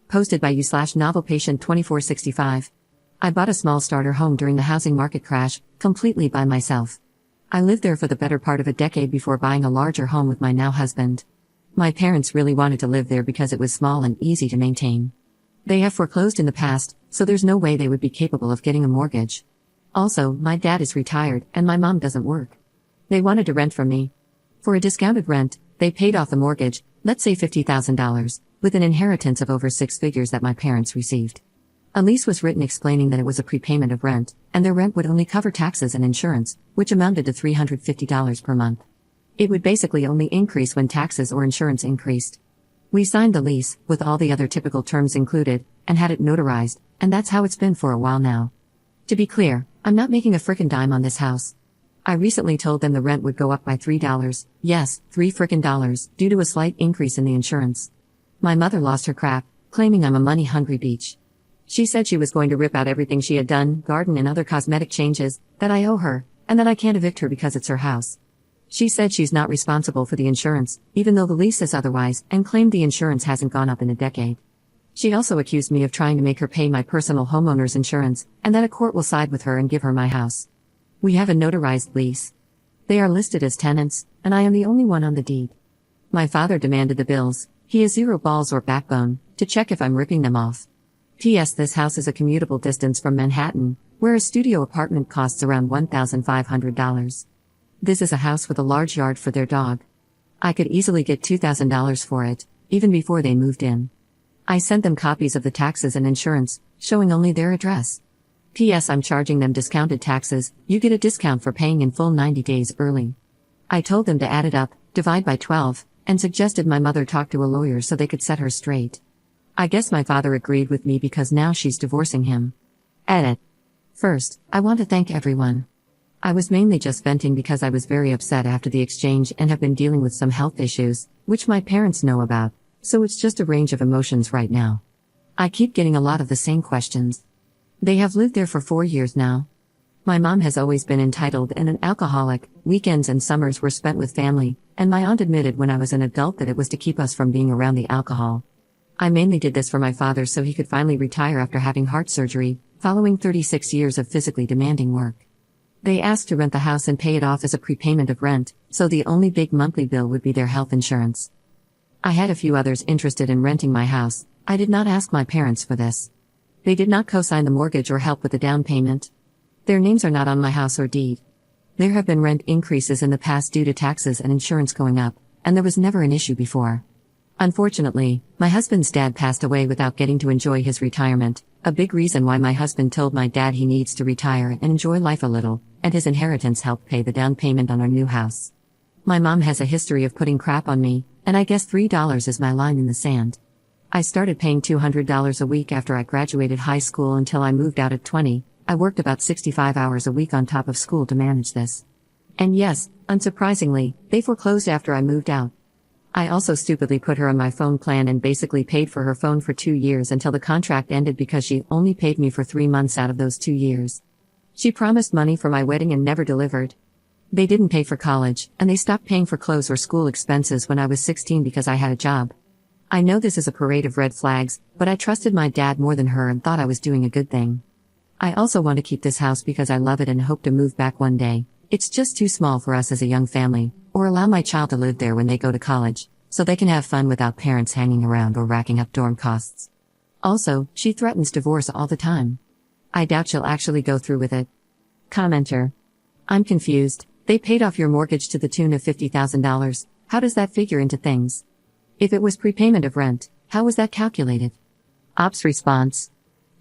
posted by you/novelpatient2465. I bought a small starter home during the housing market crash, completely by myself. I lived there for the better part of a decade before buying a larger home with my now husband. My parents really wanted to live there because it was small and easy to maintain. They have foreclosed in the past, so there's no way they would be capable of getting a mortgage. Also, my dad is retired, and my mom doesn't work. They wanted to rent from me. For a discounted rent, they paid off the mortgage, let's say $50,000, with an inheritance of over six figures that my parents received. A lease was written explaining that it was a prepayment of rent, and their rent would only cover taxes and insurance, which amounted to $350 per month. It would basically only increase when taxes or insurance increased. We signed the lease, with all the other typical terms included, and had it notarized, and that's how it's been for a while now. To be clear, I'm not making a frickin' dime on this house. I recently told them the rent would go up by $3, yes, $3 frickin' dollars, due to a slight increase in the insurance. My mother lost her crap, claiming I'm a money-hungry bitch. She said she was going to rip out everything she had done, garden and other cosmetic changes, that I owe her, and that I can't evict her because it's her house. She said she's not responsible for the insurance, even though the lease says otherwise, and claimed the insurance hasn't gone up in a decade. She also accused me of trying to make her pay my personal homeowner's insurance, and that a court will side with her and give her my house. We have a notarized lease. They are listed as tenants, and I am the only one on the deed. My father demanded the bills, he has zero balls or backbone, to check if I'm ripping them off. P.S. This house is a commutable distance from Manhattan, where a studio apartment costs around $1,500. This is a house with a large yard for their dog. I could easily get $2,000 for it, even before they moved in. I sent them copies of the taxes and insurance, showing only their address. P.S. I'm charging them discounted taxes, you get a discount for paying in full 90 days early. I told them to add it up, divide by 12, and suggested my mother talk to a lawyer so they could set her straight. I guess my father agreed with me because now she's divorcing him. Edit. First, I want to thank everyone. I was mainly just venting because I was very upset after the exchange and have been dealing with some health issues, which my parents know about, so it's just a range of emotions right now. I keep getting a lot of the same questions. They have lived there for 4 years now. My mom has always been entitled and an alcoholic, weekends and summers were spent with family, and my aunt admitted when I was an adult that it was to keep us from being around the alcohol. I mainly did this for my father so he could finally retire after having heart surgery, following 36 years of physically demanding work. They asked to rent the house and pay it off as a prepayment of rent, so the only big monthly bill would be their health insurance. I had a few others interested in renting my house. I did not ask my parents for this. They did not co-sign the mortgage or help with the down payment. Their names are not on my house or deed. There have been rent increases in the past due to taxes and insurance going up, and there was never an issue before. Unfortunately, my husband's dad passed away without getting to enjoy his retirement, a big reason why my husband told my dad he needs to retire and enjoy life a little, and his inheritance helped pay the down payment on our new house. My mom has a history of putting crap on me, and I guess $3 is my line in the sand. I started paying $200 a week after I graduated high school until I moved out at 20. I worked about 65 hours a week on top of school to manage this. And yes, unsurprisingly, they foreclosed after I moved out. I also stupidly put her on my phone plan and basically paid for her phone for 2 years until the contract ended because she only paid me for 3 months out of those 2 years. She promised money for my wedding and never delivered. They didn't pay for college, and they stopped paying for clothes or school expenses when I was 16 because I had a job. I know this is a parade of red flags, but I trusted my dad more than her and thought I was doing a good thing. I also want to keep this house because I love it and hope to move back one day. It's just too small for us as a young family, or allow my child to live there when they go to college, so they can have fun without parents hanging around or racking up dorm costs. Also, she threatens divorce all the time. I doubt she'll actually go through with it. Commenter. I'm confused. They paid off your mortgage to the tune of $50,000. How does that figure into things? If it was prepayment of rent, how was that calculated? Ops response.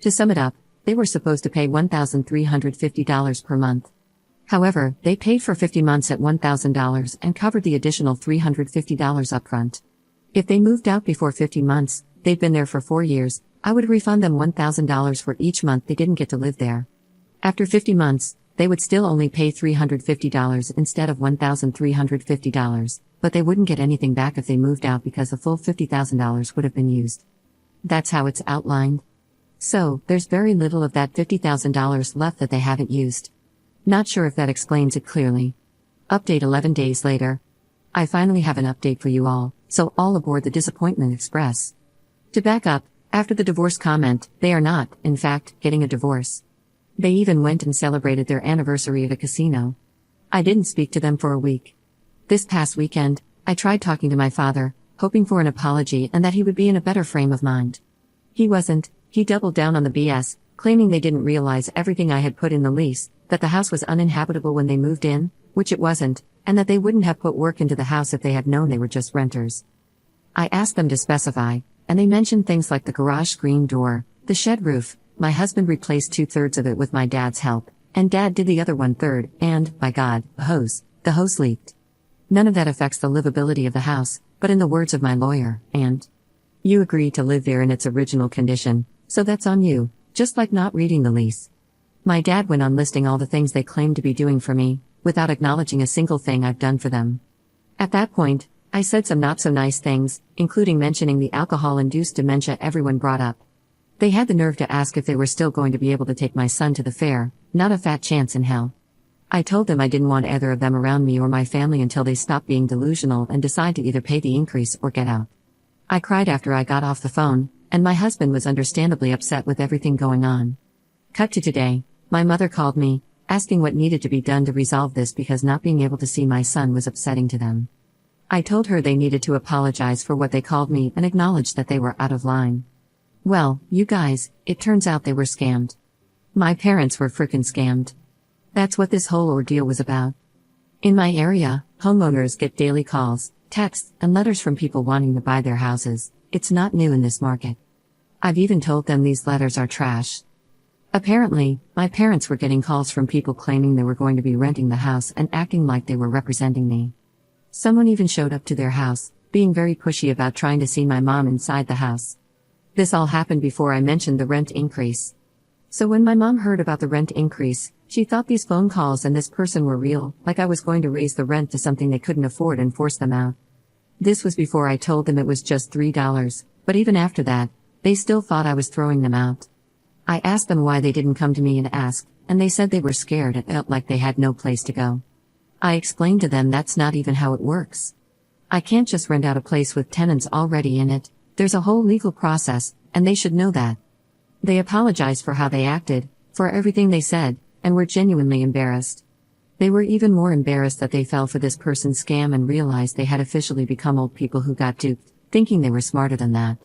To sum it up, they were supposed to pay $1,350 per month. However, they paid for 50 months at $1,000 and covered the additional $350 upfront. If they moved out before 50 months, they'd been there for 4 years, I would refund them $1,000 for each month they didn't get to live there. After 50 months, they would still only pay $350 instead of $1,350, but they wouldn't get anything back if they moved out because the full $50,000 would have been used. That's how it's outlined. So, there's very little of that $50,000 left that they haven't used. Not sure if that explains it clearly. Update 11 days later. I finally have an update for you all, so all aboard the Disappointment Express. To back up, After the divorce comment, they are not, in fact, getting a divorce. They even went and celebrated their anniversary at a casino. I didn't speak to them for a week. This past weekend, I tried talking to my father, hoping for an apology and that he would be in a better frame of mind. He wasn't. He doubled down on the BS, claiming they didn't realize everything I had put in the lease, that the house was uninhabitable when they moved in, which it wasn't, and that they wouldn't have put work into the house if they had known they were just renters. I asked them to specify, and they mentioned things like the garage screen door, the shed roof. My husband replaced 2/3 of it with my dad's help, and Dad did the other 1/3, and, by God, the hose leaked. None of that affects the livability of the house, but in the words of my lawyer, and you agreed to live there in its original condition, so that's on you, just like not reading the lease. My dad went on listing all the things they claimed to be doing for me, without acknowledging a single thing I've done for them. At that point, I said some not so nice things, including mentioning the alcohol-induced dementia everyone brought up. They had the nerve to ask if they were still going to be able to take my son to the fair. Not a fat chance in hell. I told them I didn't want either of them around me or my family until they stopped being delusional and decide to either pay the increase or get out. I cried after I got off the phone, and my husband was understandably upset with everything going on. Cut to today, my mother called me, asking what needed to be done to resolve this because not being able to see my son was upsetting to them. I told her they needed to apologize for what they called me and acknowledge that they were out of line. Well, you guys, it turns out they were scammed. My parents were frickin' scammed. That's what this whole ordeal was about. In my area, homeowners get daily calls, texts, and letters from people wanting to buy their houses. It's not new in this market. I've even told them these letters are trash. Apparently, my parents were getting calls from people claiming they were going to be renting the house and acting like they were representing me. Someone even showed up to their house, being very pushy about trying to see my mom inside the house. This all happened before I mentioned the rent increase. So when my mom heard about the rent increase, she thought these phone calls and this person were real, like I was going to raise the rent to something they couldn't afford and force them out. This was before I told them it was just $3, but even after that, they still thought I was throwing them out. I asked them why they didn't come to me and ask, and they said they were scared and felt like they had no place to go. I explained to them that's not even how it works. I can't just rent out a place with tenants already in it. There's a whole legal process, and they should know that. They apologized for how they acted, for everything they said, and were genuinely embarrassed. They were even more embarrassed that they fell for this person's scam and realized they had officially become old people who got duped, thinking they were smarter than that.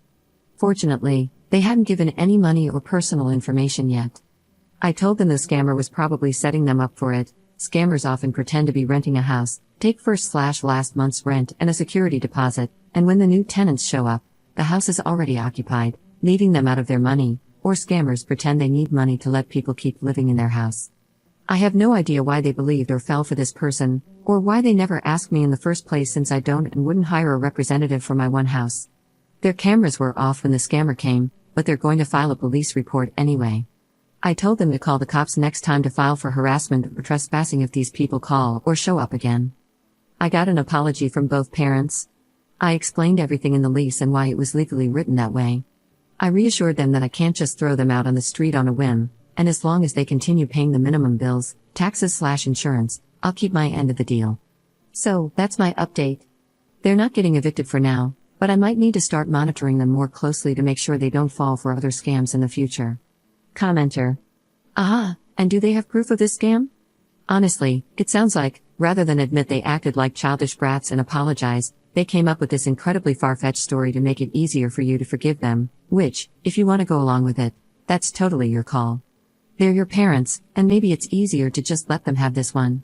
Fortunately, they hadn't given any money or personal information yet. I told them the scammer was probably setting them up for it. Scammers often pretend to be renting a house, take first/last month's rent and a security deposit, and when the new tenants show up, the house is already occupied, leaving them out of their money, or scammers pretend they need money to let people keep living in their house. I have no idea why they believed or fell for this person, or why they never asked me in the first place since I don't and wouldn't hire a representative for my one house. Their cameras were off when the scammer came, but they're going to file a police report anyway. I told them to call the cops next time to file for harassment or trespassing if these people call or show up again. I got an apology from both parents. I explained everything in the lease and why it was legally written that way. I reassured them that I can't just throw them out on the street on a whim, and as long as they continue paying the minimum bills, taxes/insurance, I'll keep my end of the deal. So, that's my update. They're not getting evicted for now, but I might need to start monitoring them more closely to make sure they don't fall for other scams in the future. Commenter. Aha, and do they have proof of this scam? Honestly, it sounds like, rather than admit they acted like childish brats and apologize, they came up with this incredibly far-fetched story to make it easier for you to forgive them, which, if you want to go along with it, that's totally your call. They're your parents, and maybe it's easier to just let them have this one.